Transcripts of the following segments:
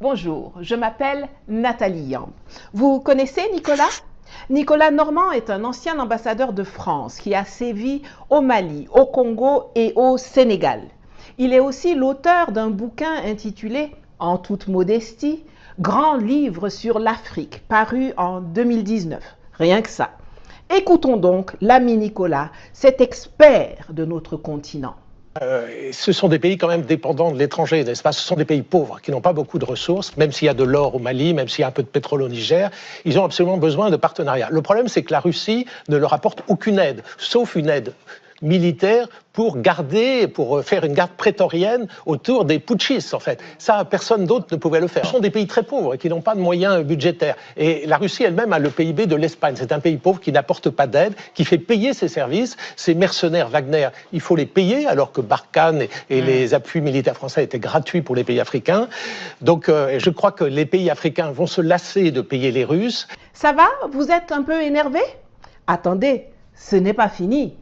Bonjour, je m'appelle Nathalie Yamb. Vous connaissez Nicolas? Nicolas Normand est un ancien ambassadeur de France qui a sévi au Mali, au Congo et au Sénégal. Il est aussi l'auteur d'un bouquin intitulé, en toute modestie, Grand livre sur l'Afrique, paru en 2019. Rien que ça. Écoutons donc l'ami Nicolas, cet expert de notre continent. Ce sont des pays quand même dépendants de l'étranger, n'est-ce pas? Ce sont des pays pauvres qui n'ont pas beaucoup de ressources, même s'il y a de l'or au Mali, même s'il y a un peu de pétrole au Niger, ils ont absolument besoin de partenariats. Le problème, c'est que la Russie ne leur apporte aucune aide, sauf une aide militaire pour faire une garde prétorienne autour des putschistes, en fait. Ça, personne d'autre ne pouvait le faire. Ce sont des pays très pauvres et qui n'ont pas de moyens budgétaires. Et la Russie elle-même a le PIB de l'Espagne. C'est un pays pauvre qui n'apporte pas d'aide, qui fait payer ses services. Ces mercenaires Wagner, il faut les payer, alors que Barkhane et les appuis militaires français étaient gratuits pour les pays africains. Donc, je crois que les pays africains vont se lasser de payer les Russes. Ça va? Vous êtes un peu énervé? Attendez, ce n'est pas fini.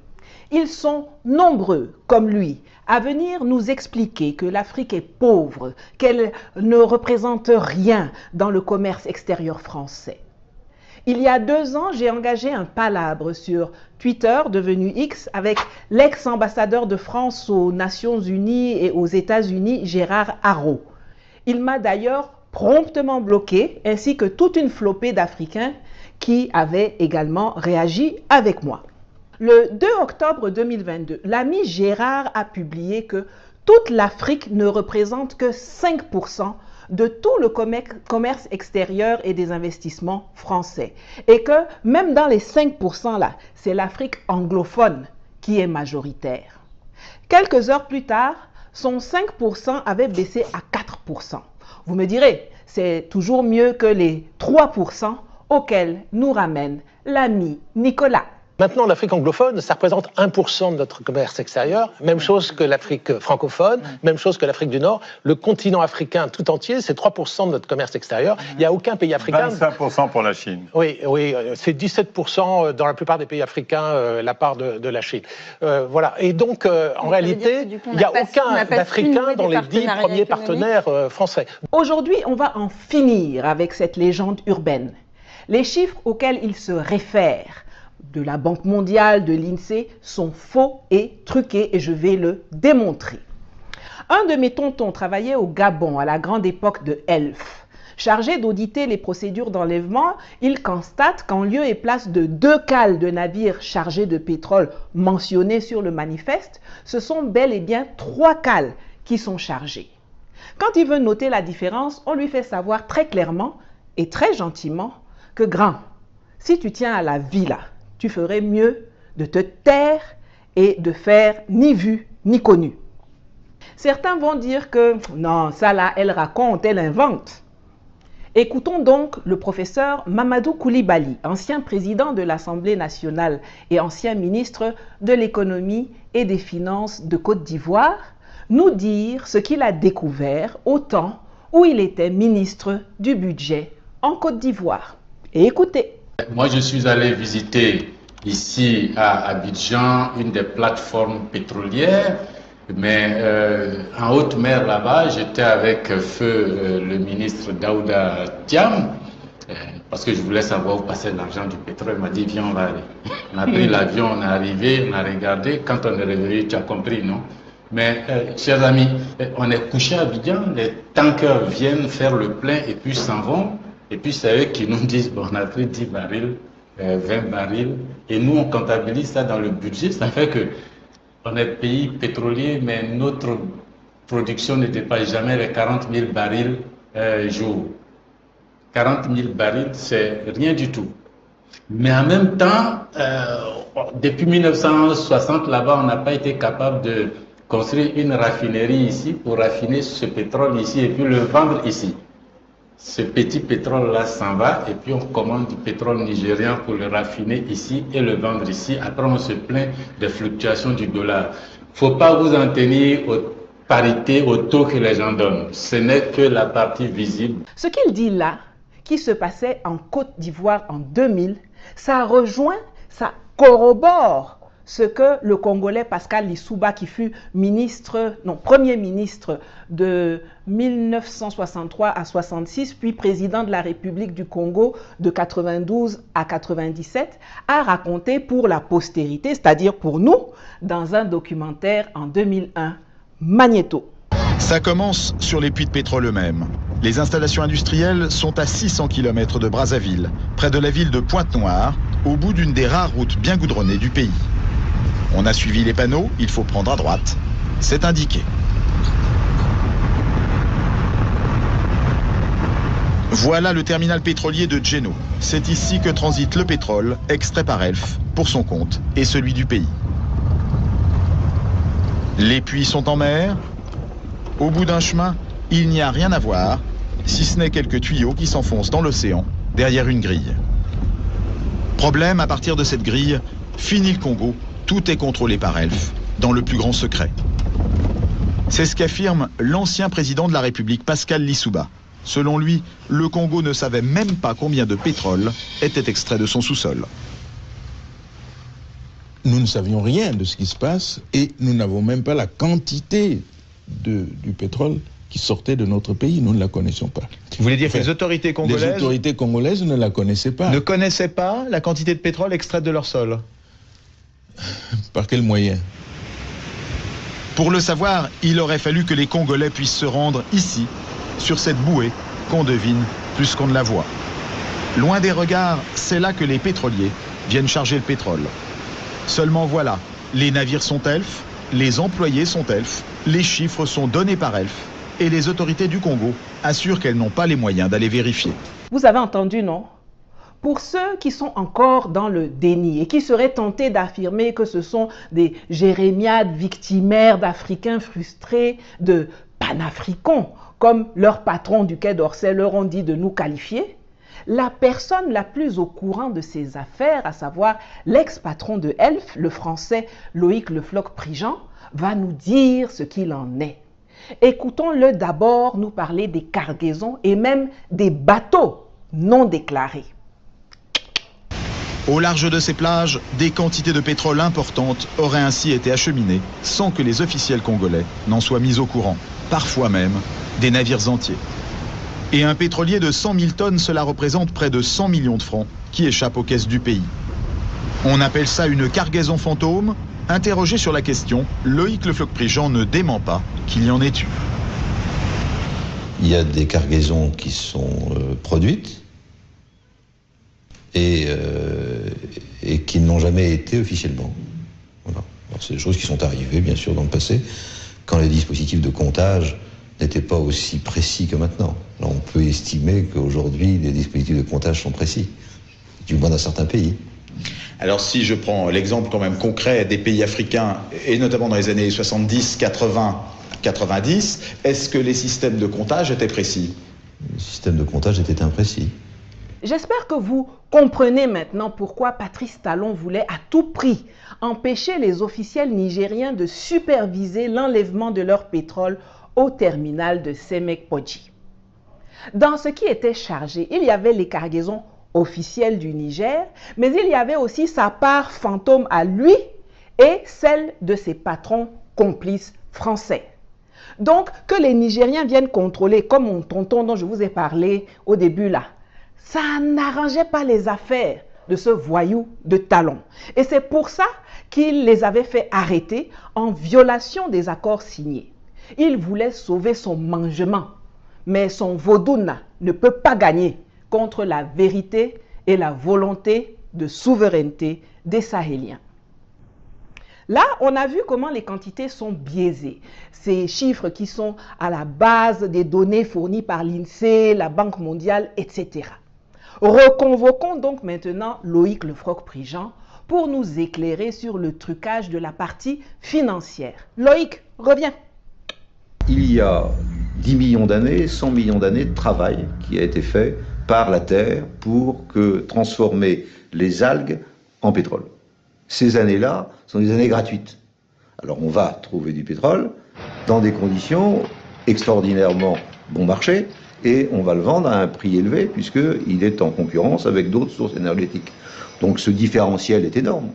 Ils sont nombreux, comme lui, à venir nous expliquer que l'Afrique est pauvre, qu'elle ne représente rien dans le commerce extérieur français. Il y a 2 ans, j'ai engagé un palabre sur Twitter, devenu X, avec l'ex-ambassadeur de France aux Nations Unies et aux États-Unis, Gérard Haraud. Il m'a d'ailleurs promptement bloqué, ainsi que toute une flopée d'Africains qui avaient également réagi avec moi. Le 2 octobre 2022, l'ami Gérard a publié que toute l'Afrique ne représente que 5% de tout le commerce extérieur et des investissements français. Et que même dans les 5% là, c'est l'Afrique anglophone qui est majoritaire. Quelques heures plus tard, son 5% avait baissé à 4%. Vous me direz, c'est toujours mieux que les 3% auxquels nous ramène l'ami Nicolas. Maintenant, l'Afrique anglophone, ça représente 1% de notre commerce extérieur. Même chose que l'Afrique francophone, même chose que l'Afrique du Nord. Le continent africain tout entier, c'est 3% de notre commerce extérieur. Il n'y a aucun pays africain... 25% pour la Chine. Oui, c'est 17% dans la plupart des pays africains, la part de la Chine. Voilà. Et donc, en réalité, il n'y a aucun d'Africains dans les 10 premiers partenaires français. Aujourd'hui, on va en finir avec cette légende urbaine. Les chiffres auxquels il se réfère de la Banque mondiale, de l'INSEE, sont faux et truqués et je vais le démontrer. Un de mes tontons travaillait au Gabon à la grande époque de Elf. Chargé d'auditer les procédures d'enlèvement, il constate qu'en lieu et place de 2 cales de navires chargés de pétrole mentionnés sur le manifeste, ce sont bel et bien 3 cales qui sont chargées. Quand il veut noter la différence, on lui fait savoir très clairement et très gentiment que grand, si tu tiens à la vie là, tu ferais mieux de te taire et de faire ni vu ni connu. Certains vont dire que non, ça là, elle raconte, elle invente. Écoutons donc le professeur Mamadou Koulibaly, ancien président de l'Assemblée nationale et ancien ministre de l'économie et des finances de Côte d'Ivoire, nous dire ce qu'il a découvert au temps où il était ministre du budget en Côte d'Ivoire. Et écoutez. Moi, je suis allé visiter ici à Abidjan une des plateformes pétrolières, mais en haute mer là-bas, j'étais avec feu le ministre Daouda Thiam, parce que je voulais savoir où passait l'argent du pétrole. Il m'a dit, viens, on va aller. On a pris l'avion, on est arrivé, on a regardé. Quand on est revenu, tu as compris, non? Mais, chers amis, on est couché à Abidjan, les tankers viennent faire le plein et puis s'en vont. Et puis c'est eux qui nous disent, bon, on a pris 10 barils, 20 barils, et nous on comptabilise ça dans le budget. Ça fait que on est pays pétrolier, mais notre production ne dépasse jamais les 40 000 barils jour. 40 000 barils, c'est rien du tout. Mais en même temps, depuis 1960, là-bas, on n'a pas été capable de construire une raffinerie ici pour raffiner ce pétrole ici et puis le vendre ici. Ce petit pétrole-là s'en va et puis on commande du pétrole nigérian pour le raffiner ici et le vendre ici. Après, on se plaint des fluctuations du dollar. Il ne faut pas vous en tenir aux parités, au taux que les gens donnent. Ce n'est que la partie visible. Ce qu'il dit là, qui se passait en Côte d'Ivoire en 2000, ça rejoint, ça corrobore ce que le Congolais Pascal Lissouba, qui fut Premier ministre de 1963 à 66, puis président de la République du Congo de 92 à 97, a raconté pour la postérité, c'est-à-dire pour nous, dans un documentaire en 2001, Magnéto. Ça commence sur les puits de pétrole eux-mêmes. Les installations industrielles sont à 600 km de Brazzaville, près de la ville de Pointe-Noire, au bout d'une des rares routes bien goudronnées du pays. On a suivi les panneaux, il faut prendre à droite. C'est indiqué. Voilà le terminal pétrolier de Djeno. C'est ici que transite le pétrole, extrait par Elf, pour son compte et celui du pays. Les puits sont en mer. Au bout d'un chemin, il n'y a rien à voir, si ce n'est quelques tuyaux qui s'enfoncent dans l'océan, derrière une grille. Problème, à partir de cette grille, fini le Congo, tout est contrôlé par Elf, dans le plus grand secret. C'est ce qu'affirme l'ancien président de la République, Pascal Lissouba. Selon lui, le Congo ne savait même pas combien de pétrole était extrait de son sous-sol. Nous ne savions rien de ce qui se passe et nous n'avons même pas la quantité du pétrole qui sortait de notre pays. Nous ne la connaissions pas. Vous voulez dire que les autorités congolaises ne la connaissaient pas. Ne connaissaient pas la quantité de pétrole extraite de leur sol? Par quel moyen? Pour le savoir, il aurait fallu que les Congolais puissent se rendre ici, sur cette bouée qu'on devine plus qu'on ne la voit. Loin des regards, c'est là que les pétroliers viennent charger le pétrole. Seulement voilà, les navires sont Elf, les employés sont Elf, les chiffres sont donnés par Elf et les autorités du Congo assurent qu'elles n'ont pas les moyens d'aller vérifier. Vous avez entendu, non? Pour ceux qui sont encore dans le déni et qui seraient tentés d'affirmer que ce sont des jérémiades victimaires d'Africains frustrés, de panafricains, comme leurs patrons du Quai d'Orsay leur ont dit de nous qualifier, la personne la plus au courant de ces affaires, à savoir l'ex-patron de Elf, le français Loïc Le Floch-Prigent, va nous dire ce qu'il en est. Écoutons-le d'abord nous parler des cargaisons et même des bateaux non déclarés. Au large de ces plages, des quantités de pétrole importantes auraient ainsi été acheminées sans que les officiels congolais n'en soient mis au courant, parfois même des navires entiers. Et un pétrolier de 100 000 tonnes, cela représente près de 100 millions de francs qui échappent aux caisses du pays. On appelle ça une cargaison fantôme. Interrogé sur la question, Loïc Le Floch-Prigent ne dément pas qu'il y en ait eu. Il y a des cargaisons qui sont produites et qui n'ont jamais été officiellement. Voilà. Alors c'est des choses qui sont arrivées, bien sûr, dans le passé, quand les dispositifs de comptage n'étaient pas aussi précis que maintenant. Alors on peut estimer qu'aujourd'hui, les dispositifs de comptage sont précis, du moins dans certains pays. Alors si je prends l'exemple quand même concret des pays africains, et notamment dans les années 70, 80, 90, est-ce que les systèmes de comptage étaient précis? Les systèmes de comptage étaient imprécis. J'espère que vous comprenez maintenant pourquoi Patrice Talon voulait à tout prix empêcher les officiels nigériens de superviser l'enlèvement de leur pétrole au terminal de Semek-Podji. Dans ce qui était chargé, il y avait les cargaisons officielles du Niger, mais il y avait aussi sa part fantôme à lui et celle de ses patrons complices français. Donc, que les Nigériens viennent contrôler, comme mon tonton dont je vous ai parlé au début là, ça n'arrangeait pas les affaires de ce voyou de Talon. Et c'est pour ça qu'il les avait fait arrêter en violation des accords signés. Il voulait sauver son mangement, mais son vaudouna ne peut pas gagner contre la vérité et la volonté de souveraineté des Sahéliens. Là, on a vu comment les quantités sont biaisées. Ces chiffres qui sont à la base des données fournies par l'INSEE, la Banque mondiale, etc. Reconvoquons donc maintenant Loïc Le Floch-Prigent pour nous éclairer sur le trucage de la partie financière. Loïc, reviens. Il y a 10 millions d'années, 100 millions d'années de travail qui a été fait par la Terre pour transformer les algues en pétrole. Ces années-là sont des années gratuites. Alors on va trouver du pétrole dans des conditions extraordinairement bon marché et on va le vendre à un prix élevé puisqu'il est en concurrence avec d'autres sources énergétiques. Donc ce différentiel est énorme.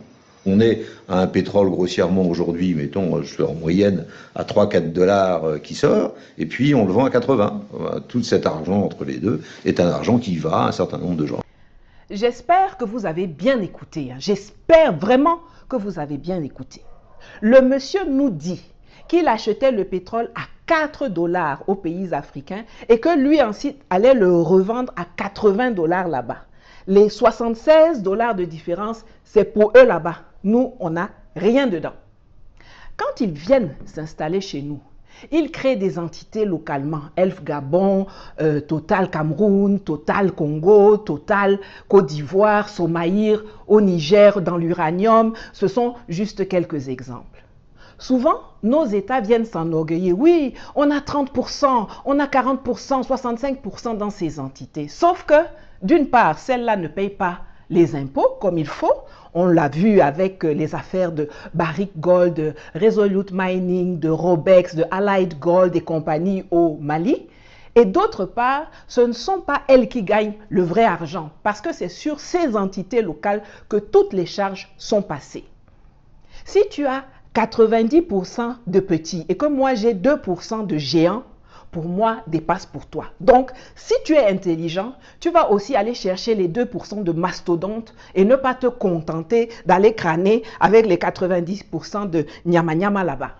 On est à un pétrole grossièrement aujourd'hui, mettons, en moyenne, à 3-4 dollars qui sort, et puis on le vend à 80. Tout cet argent entre les deux est un argent qui va à un certain nombre de gens. J'espère que vous avez bien écouté. J'espère vraiment que vous avez bien écouté. Le monsieur nous dit qu'il achetait le pétrole à 4 dollars aux pays africains et que lui ensuite allait le revendre à 80 dollars là-bas. Les 76 dollars de différence, c'est pour eux là-bas. Nous, on n'a rien dedans. Quand ils viennent s'installer chez nous, ils créent des entités localement. Elf Gabon, Total Cameroun, Total Congo, Total Côte d'Ivoire, Somaïr au Niger, dans l'uranium. Ce sont juste quelques exemples. Souvent, nos États viennent s'enorgueillir. Oui, on a 30%, on a 40%, 65% dans ces entités. Sauf que, d'une part, celles-là ne payent pas les impôts comme il faut. On l'a vu avec les affaires de Barrick Gold, de Resolute Mining, de Robex, de Allied Gold et compagnie au Mali. Et d'autre part, ce ne sont pas elles qui gagnent le vrai argent parce que c'est sur ces entités locales que toutes les charges sont passées. Si tu as 90% de petits et que moi j'ai 2% de géants, pour moi, dépasse pour toi. Donc, si tu es intelligent, tu vas aussi aller chercher les 2% de mastodontes et ne pas te contenter d'aller crâner avec les 90% de nyama-nyama là-bas.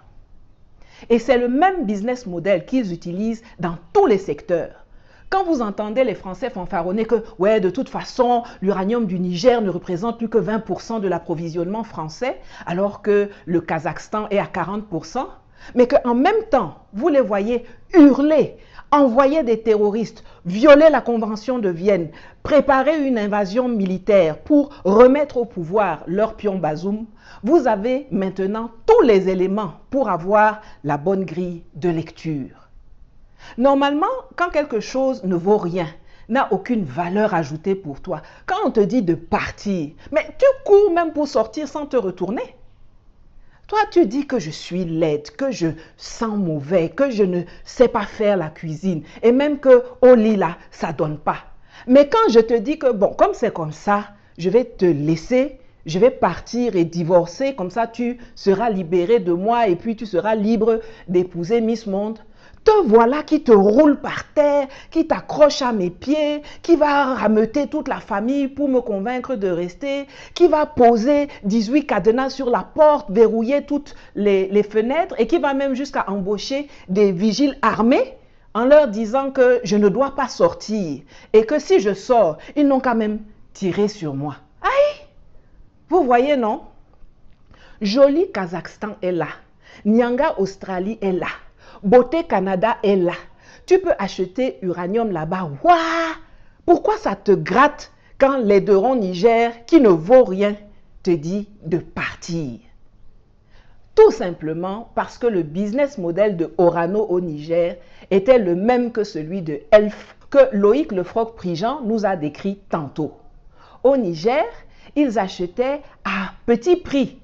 Et c'est le même business model qu'ils utilisent dans tous les secteurs. Quand vous entendez les Français fanfaronner que, ouais, de toute façon, l'uranium du Niger ne représente plus que 20% de l'approvisionnement français, alors que le Kazakhstan est à 40%, mais qu'en même temps, vous les voyez hurler, envoyer des terroristes, violer la Convention de Vienne, préparer une invasion militaire pour remettre au pouvoir leur pion Bazoum, vous avez maintenant tous les éléments pour avoir la bonne grille de lecture. Normalement, quand quelque chose ne vaut rien, n'a aucune valeur ajoutée pour toi, quand on te dit de partir, mais tu cours même pour sortir sans te retourner. Toi, tu dis que je suis laide, que je sens mauvais, que je ne sais pas faire la cuisine et même que au lit là, ça ne donne pas. Mais quand je te dis que bon, comme c'est comme ça, je vais te laisser, je vais partir et divorcer, comme ça tu seras libéré de moi et puis tu seras libre d'épouser Miss Monde. Te voilà qui te roule par terre, qui t'accroche à mes pieds, qui va rameuter toute la famille pour me convaincre de rester, qui va poser 18 cadenas sur la porte, verrouiller toutes les fenêtres et qui va même jusqu'à embaucher des vigiles armés en leur disant que je ne dois pas sortir et que si je sors, ils n'ont qu'à même tirer sur moi. Aïe! Vous voyez, non? Joli Kazakhstan est là. Nyanga Australie est là. Beauté Canada est là. Tu peux acheter uranium là-bas. Waouh! Pourquoi ça te gratte quand l'aideron Niger, qui ne vaut rien, te dit de partir? Tout simplement parce que le business model de Orano au Niger était le même que celui de Elf, que Loïc Lefroc-Prigent nous a décrit tantôt. Au Niger, ils achetaient à petit prix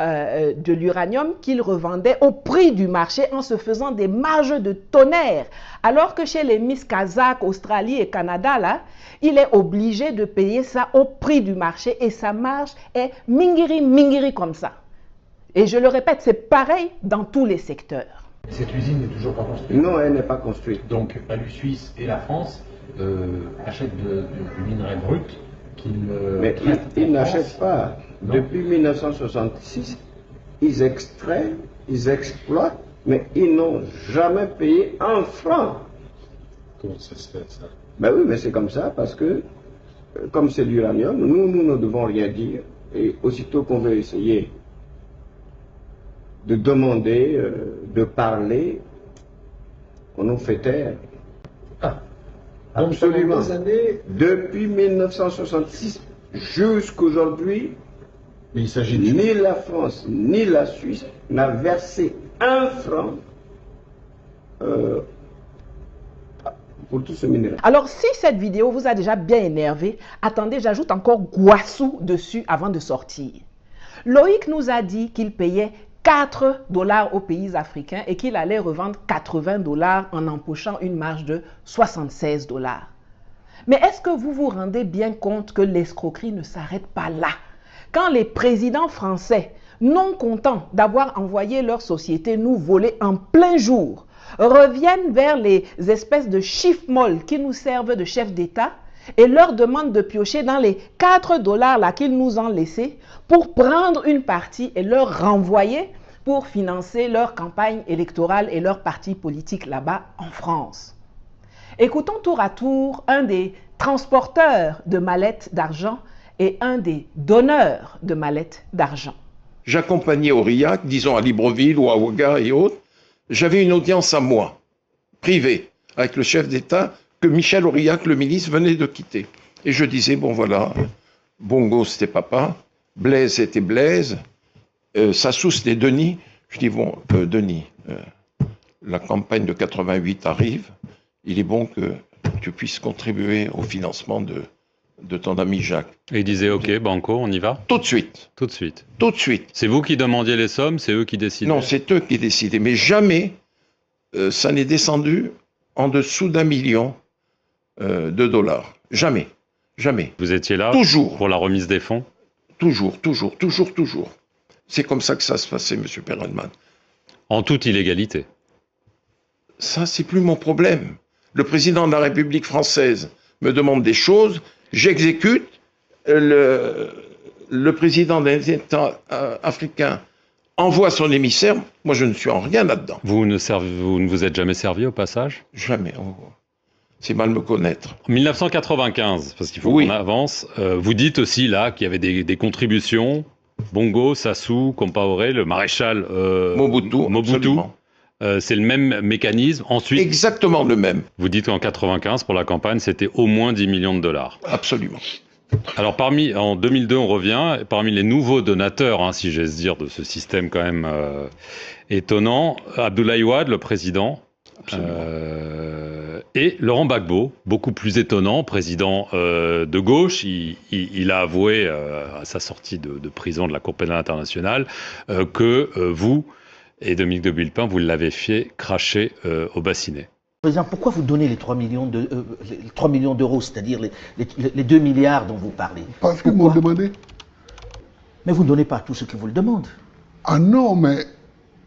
de l'uranium qu'ils revendaient au prix du marché en se faisant des marges de tonnerre. Alors que chez les Miss Kazakh, Australie et Canada, là, il est obligé de payer ça au prix du marché et sa marge est mingiri comme ça. Et je le répète, c'est pareil dans tous les secteurs. Cette usine n'est toujours pas construite? Non, elle n'est pas construite. Donc la Suisse et la France achètent du minerai brut qu'ils mais ils n'achètent pas. Non. Depuis 1966, ils extraient, ils exploitent, mais ils n'ont jamais payé un franc. Comment ça se fait, ça? Ben oui, mais c'est comme ça, parce que, comme c'est l'uranium, nous ne devons rien dire. Et aussitôt qu'on veut essayer de demander, de parler, on nous fait taire. Ah. Absolument. Depuis 1966 jusqu'aujourd'hui, ni la France ni la Suisse n'a versé un franc pour tout ce minerai. Alors, si cette vidéo vous a déjà bien énervé, attendez, j'ajoute encore Guassou dessus avant de sortir. Loïc nous a dit qu'il payait 4 dollars aux pays africains et qu'il allait revendre 80 dollars en empochant une marge de 76 dollars. Mais est-ce que vous vous rendez bien compte que l'escroquerie ne s'arrête pas là? quand les présidents français, non contents d'avoir envoyé leur société nous voler en plein jour, reviennent vers les espèces de chiffres molles qui nous servent de chefs d'État et leur demandent de piocher dans les 4 $ là qu'ils nous ont laissés pour prendre une partie et leur renvoyer pour financer leur campagne électorale et leur parti politique là-bas en France. Écoutons tour à tour un des transporteurs de mallettes d'argent et un des donneurs de mallettes d'argent. J'accompagnais Aurillac, disons à Libreville ou à Ouaga et autres. J'avais une audience à moi, privée, avec le chef d'État que Michel Aurillac, le ministre, venait de quitter. Et je disais, bon voilà, Bongo c'était papa, Blaise c'était Blaise, Sassou c'était Denis. Je dis, bon, Denis, la campagne de 88 arrive, il est bon que tu puisses contribuer au financement de ton ami Jacques. Et il disait, ok, Banco, on y va? Tout de suite. Tout de suite. Tout de suite. C'est vous qui demandiez les sommes, c'est eux qui décidaient? Non, c'est eux qui décidaient. Mais jamais ça n'est descendu en dessous d'1 million de dollars. Jamais. Jamais. Vous étiez là? Toujours. Pour la remise des fonds? Toujours, toujours, toujours, toujours. C'est comme ça que ça se passait, M. Perelman. En toute illégalité? Ça, c'est plus mon problème. Le président de la République française me demande des choses, j'exécute, le président d'un État africain envoie son émissaire, moi je ne suis en rien là-dedans. Vous ne vous êtes jamais servi au passage? Jamais. C'est mal me connaître. En 1995, parce qu'il faut qu'on avance, vous dites aussi là qu'il y avait des contributions, Bongo, Sassou, Compaoré, le maréchal Mobutu. C'est le même mécanisme. Ensuite, exactement le même. Vous dites qu'en 95, pour la campagne, c'était au moins 10 millions de dollars. Absolument. Alors, en 2002, on revient, parmi les nouveaux donateurs, hein, si j'ose dire, de ce système quand même étonnant, Abdoulaye Wade, le président, et Laurent Gbagbo, beaucoup plus étonnant, président de gauche. Il a avoué à sa sortie de prison de la Cour pénale internationale que vous et Dominique de Villepin, vous l'avez fait cracher au bassinet. Président, pourquoi vous donnez les 3 millions d'euros, c'est-à-dire les 2 milliards dont vous parlez? Parce qu'ils m'ont demandé. Mais vous ne donnez pas à tous ceux qui vous le demandent. Ah non, mais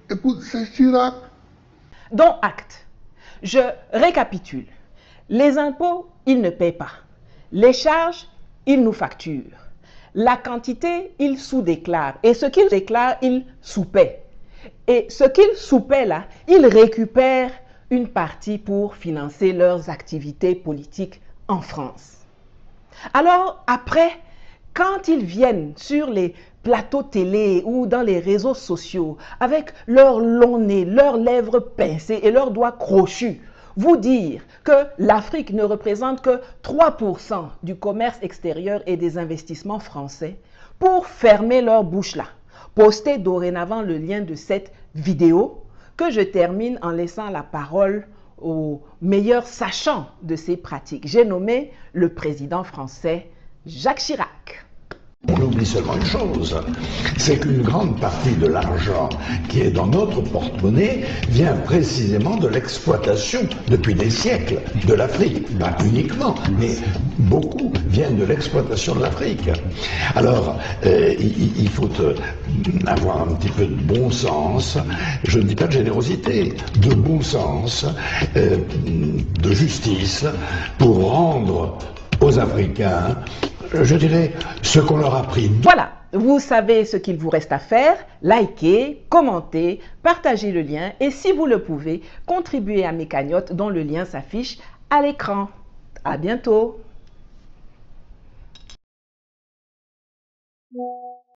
écoute, c'est Chirac. Dont acte. Je récapitule. Les impôts, ils ne paient pas. Les charges, ils nous facturent. La quantité, ils sous-déclarent. Et ce qu'ils déclarent, ils sous-paient. Et ce qu'ils sous-paient là, ils récupèrent une partie pour financer leurs activités politiques en France. Alors après, quand ils viennent sur les plateaux télé ou dans les réseaux sociaux avec leur long nez, leurs lèvres pincées et leurs doigts crochus, vous dire que l'Afrique ne représente que 3% du commerce extérieur et des investissements français, pour fermer leur bouche là, postez dorénavant le lien de cette vidéo que je termine en laissant la parole au meilleur sachant de ces pratiques. J'ai nommé le président français Jacques Chirac. On oublie seulement une chose, c'est qu'une grande partie de l'argent qui est dans notre porte-monnaie vient précisément de l'exploitation, depuis des siècles, de l'Afrique. Pas uniquement, mais beaucoup viennent de l'exploitation de l'Afrique. Alors, il faut avoir un petit peu de bon sens, je ne dis pas de générosité, de bon sens, de justice, pour rendre aux Africains, je dirais, ce qu'on leur a pris. Voilà, vous savez ce qu'il vous reste à faire. Likez, commentez, partagez le lien et si vous le pouvez, contribuez à mes cagnottes dont le lien s'affiche à l'écran. À bientôt.